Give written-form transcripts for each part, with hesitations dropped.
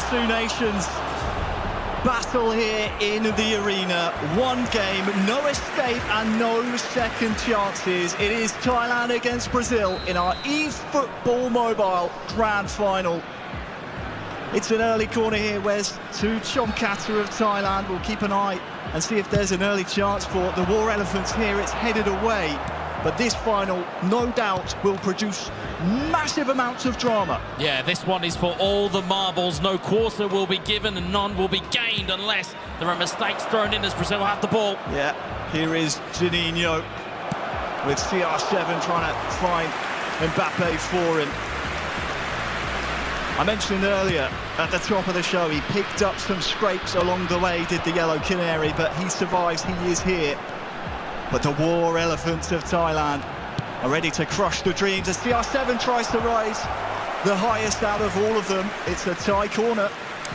Two nations battle here in the arena. One game, no escape and no second chances. It is Thailand against Brazil in our eFootball Mobile Grand Final. It's an early corner here, Wes, to COMKHATA of Thailand. We'll keep an eye and see if there's an early chance for the War Elephants here. It's headed away. But this final, no doubt, will produce massive amounts of drama. Yeah, this one is for all the marbles. No quarter will be given and none will be gained unless there are mistakes thrown in as Brazil have the ball. Yeah, here is JUNINHO with CR7 trying to find Mbappe for him. I mentioned earlier at the top of the show, he picked up some scrapes along the way, did the Yellow Canary, but he survives, he is here. But the War Elephants of Thailand are ready to crush the dreams as CR7 tries to rise the highest out of all of them. It's a Thai corner.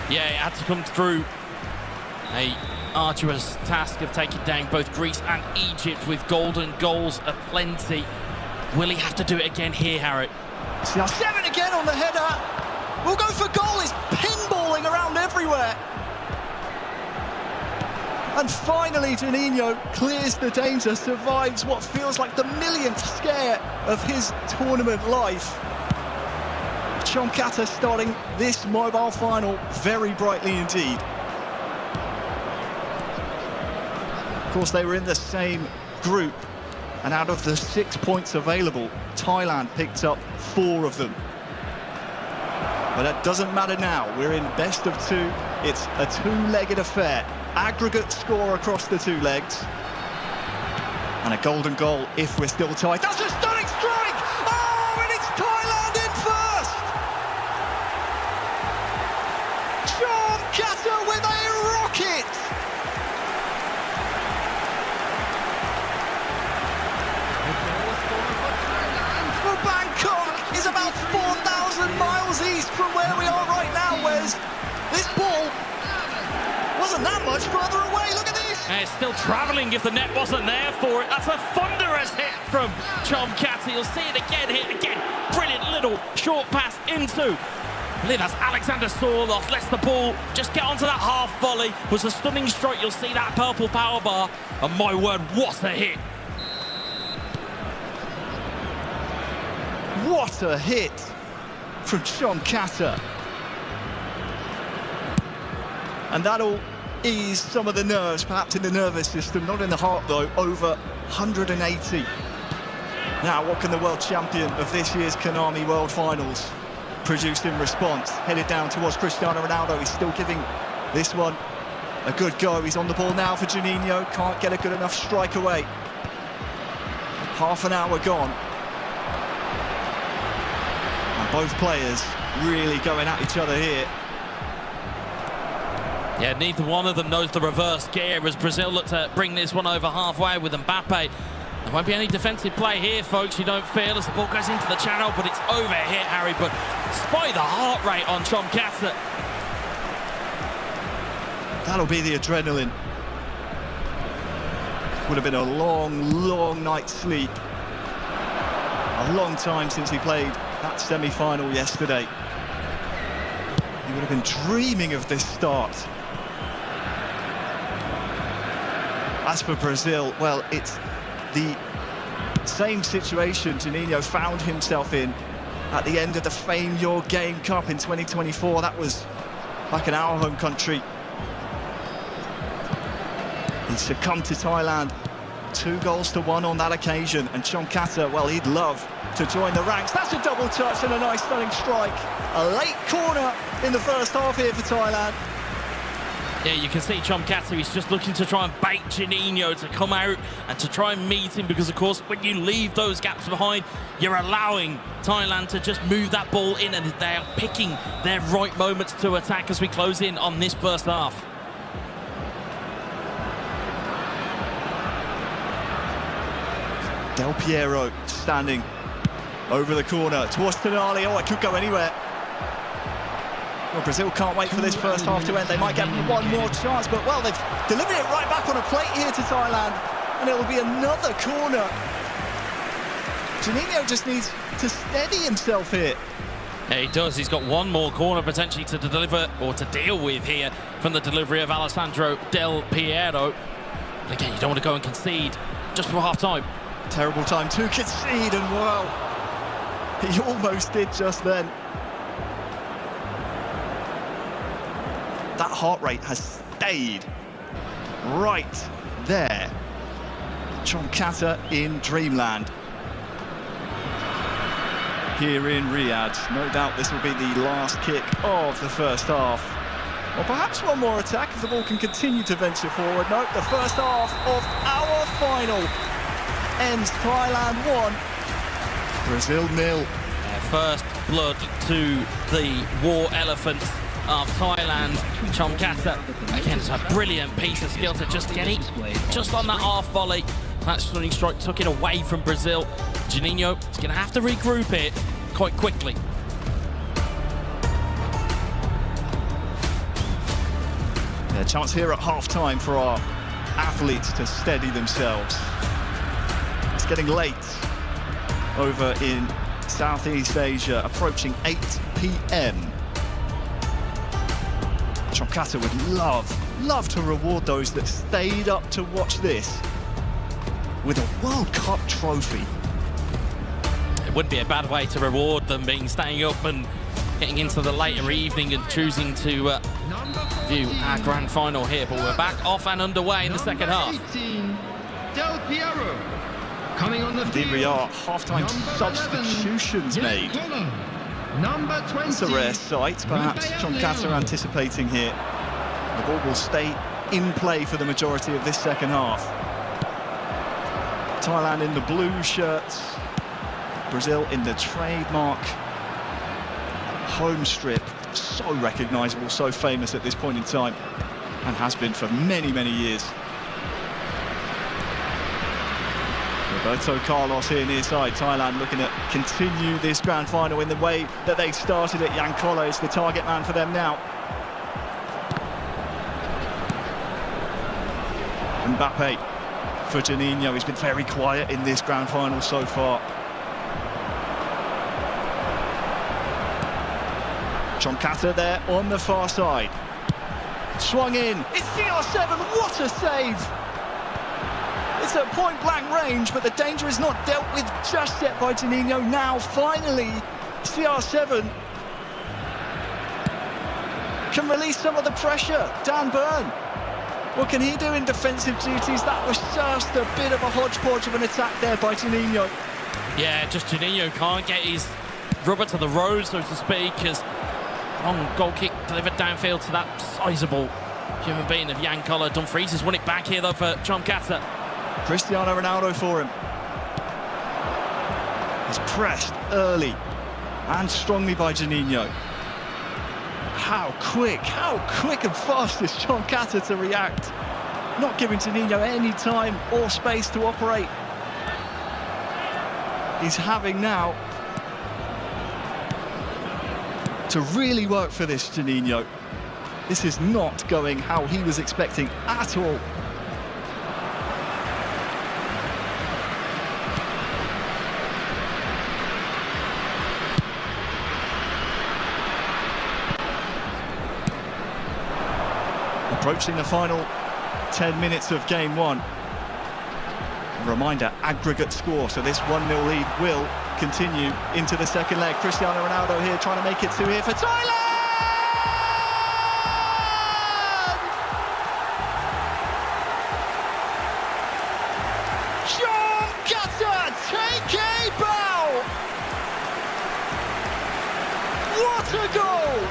Yeah, it had to come through a arduous task of taking down both Greece and Egypt with golden goals aplenty. Will he have to do it again here, Harry? CR7 again on the header. We'll go for goal. It's pinballing around everywhere. And finally, JUNINHO clears the danger, survives what feels like the millionth scare of his tournament life. COMKHATA starting this mobile final very brightly indeed. Of course, they were in the same group, and out of the 6 points available, Thailand picked up 4 of them. But that doesn't matter now. We're in best of 2. It's a two-legged affair. Aggregate score across the 2 legs. And a golden goal if we're still tied. That's a stunning strike! Oh, and it's Thailand in first! COMKHATA with a rocket! For Bangkok is about 4,000 miles east from where we are right now, Wes. This ball wasn't that much further away, look at this! And it's still travelling if the net wasn't there for it. That's a thunderous hit from COMKHATA. You'll see it again, hit again. Brilliant little short pass into, I believe that's Alexander Sorloth. Lets the ball just get onto that half volley. Was a stunning strike. You'll see that purple power bar. And my word, what a hit! What a hit from COMKHATA. And that'll ease some of the nerves, perhaps in the nervous system, not in the heart though. Over 180. Now, what can the world champion of this year's Konami World Finals produce in response? Headed down towards Cristiano Ronaldo. He's still giving this one a good go. He's on the ball now for JUNINHO. Can't get a good enough strike away. Half an hour gone. And both players really going at each other here. Yeah, neither one of them knows the reverse gear as Brazil look to bring this one over halfway with Mbappe. There won't be any defensive play here, folks, you don't feel, as the ball goes into the channel, but it's over here, Harry. But spy the heart rate on COMKHATA. That'll be the adrenaline. Would have been a long, long night's sleep. A long time since he played that semi-final yesterday. He would have been dreaming of this start. As for Brazil, well, it's the same situation JUNINHO found himself in at the end of the Fame Your Game Cup in 2024. That was back in our home country. He succumbed to Thailand 2-1 on that occasion, and COMKHATA, well, he'd love to join the ranks. That's a double touch and a nice stunning strike. A late corner in the first half here for Thailand. Yeah, you can see COMKHATA, he's just looking to try and bait JUNINHO to come out and to try and meet him, because of course when you leave those gaps behind, you're allowing Thailand to just move that ball in, and they are picking their right moments to attack as we close in on this first half. Del Piero standing over the corner towards TENNN. Oh, it could go anywhere. Well, Brazil can't wait for this first half to end. They might get one more chance, but, well, they've delivered it right back on a plate here to Thailand, and it will be another corner. JUNINHO just needs to steady himself here. Yeah, he does. He's got one more corner potentially to deliver or to deal with here from the delivery of Alessandro Del Piero. But again, you don't want to go and concede just before half-time. Terrible time to concede, and wow, he almost did just then. That heart rate has stayed right there. COMKHATA in dreamland. Here in Riyadh. No doubt this will be the last kick of the first half. Or perhaps one more attack if the ball can continue to venture forward. No, the first half of our final ends Thailand 1, Brazil 0. First blood to the war elephants of Thailand. COMKHATA, again, it's a brilliant piece of skill to just get it just on that half volley. That stunning strike took it away from Brazil. JUNINHO is going to have to regroup it quite quickly. Yeah, chance here at half-time for our athletes to steady themselves. It's getting late over in Southeast Asia, approaching 8 p.m. COMKHATA would love to reward those that stayed up to watch this with a World Cup trophy. It wouldn't be a bad way to reward them, being staying up and getting into the later evening and choosing to view our grand final here. But we're back off and underway in the second half. Del Piero coming on the field. Indeed we are. Half-time substitutions made. Number 20. It's a rare sight, perhaps COMKHATA anticipating here. The ball will stay in play for the majority of this second half. Thailand in the blue shirts, Brazil in the trademark home strip. So recognisable, so famous at this point in time, and has been for many, many years. Roberto Carlos here near side. Thailand looking to continue this grand final in the way that they started it. Yakan is the target man for them now. Mbappe for JUNINHO. He's been very quiet in this grand final so far. COMKHATA there on the far side. Swung in. It's CR7. What a save! It's at point-blank range, but the danger is not dealt with just yet by JUNINHO. Now, finally, CR7 can release some of the pressure. Dan Burn, what can he do in defensive duties? That was just a bit of a hodgepodge of an attack there by JUNINHO. Yeah, just JUNINHO can't get his rubber to the road, so to speak, as long goal kick delivered downfield to that sizable human being of Yakan. Dumfries has won it back here, though, for COMKHATA. Cristiano Ronaldo for him. He's pressed early and strongly by JUNINHO. How quick and fast is COMKHATA to react. Not giving JUNINHO any time or space to operate. He's having now to really work for this, JUNINHO. This is not going how he was expecting at all. Approaching the final 10 minutes of game one. A reminder, aggregate score, so this 1-0 lead will continue into the second leg. Cristiano Ronaldo here trying to make it two here for Thailand! COMKHATA take a bow! What a goal!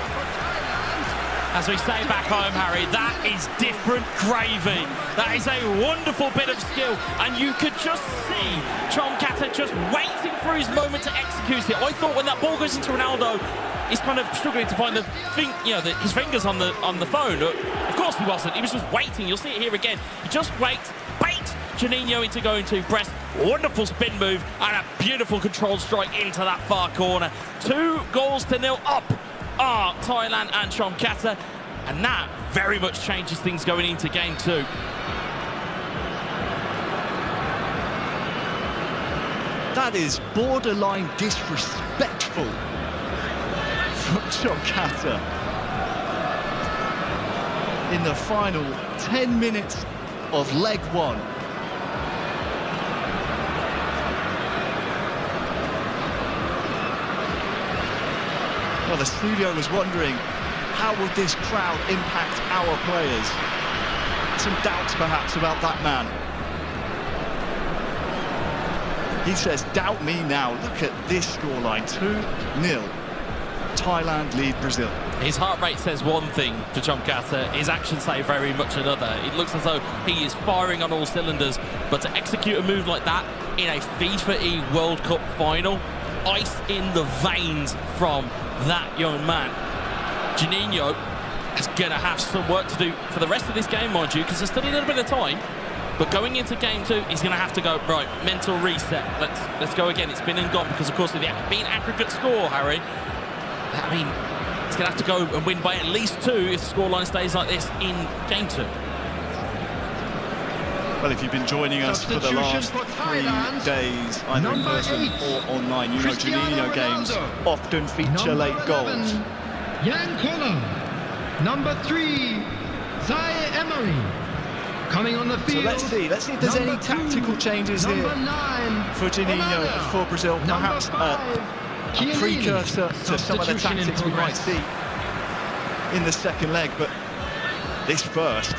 As we say back home, Harry, that is different gravy. That is a wonderful bit of skill, and you could just see COMKHATA just waiting for his moment to execute it. I thought when that ball goes into Ronaldo, he's kind of struggling to find his fingers on the phone. Of course he wasn't. He was just waiting. You'll see it here again. He just waits, bait JUNINHO into going to press. Wonderful spin move and a beautiful controlled strike into that far corner. 2-0 up are Thailand and COMKHATA, and that very much changes things going into game two. That is borderline disrespectful from COMKHATA in the final 10 minutes of leg one. Well, the studio was wondering, how will this crowd impact our players? Some doubts perhaps about that man. He says, doubt me now. Look at this scoreline, 2-0. Thailand lead Brazil. His heart rate says one thing for COMKHATA, his actions say very much another. It looks as though he is firing on all cylinders, but to execute a move like that in a FIFAe World Cup final, ice in the veins from that young man. JUNINHO is going to have some work to do for the rest of this game, mind you, because there's still a little bit of time. But going into game two, he's going to have to go, right, mental reset. Let's go again. It's been and gone because, of course, with the aggregate score, Harry, I mean, he's going to have to go and win by at least 2 if the scoreline stays like this in game 2. Well, if you've been joining us for the last 3 days, either in person or online, you know JUNINHO games often feature late goals. Yakan. Number 3, Emery. Coming on the field. So let's see if there's any tactical changes here for JUNINHO, for Brazil. Perhaps a precursor to some of the tactics we might see in the second leg. But this first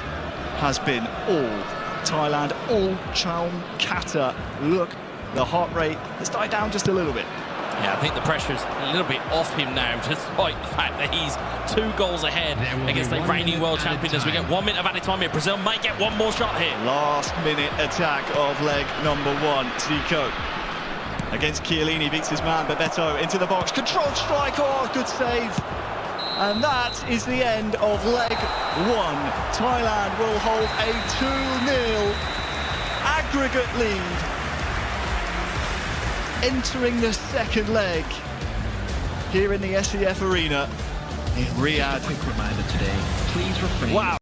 has been all Thailand, all COMKHATA. Look, the heart rate has died down just a little bit. Yeah, I think the pressure's a little bit off him now, despite the fact that he's 2 goals ahead against the reigning world champion. As we get 1 minute of added time here, Brazil might get one more shot here. Last minute attack of leg number 1, Zico. Against Chiellini, beats his man, Bebeto into the box, controlled strike, oh, good save. And that is the end of leg 1. Thailand will hold a 2-0 aggregate lead, entering the second leg here in the SEF Arena in Riyadh. A quick reminder today, please refrain. Wow.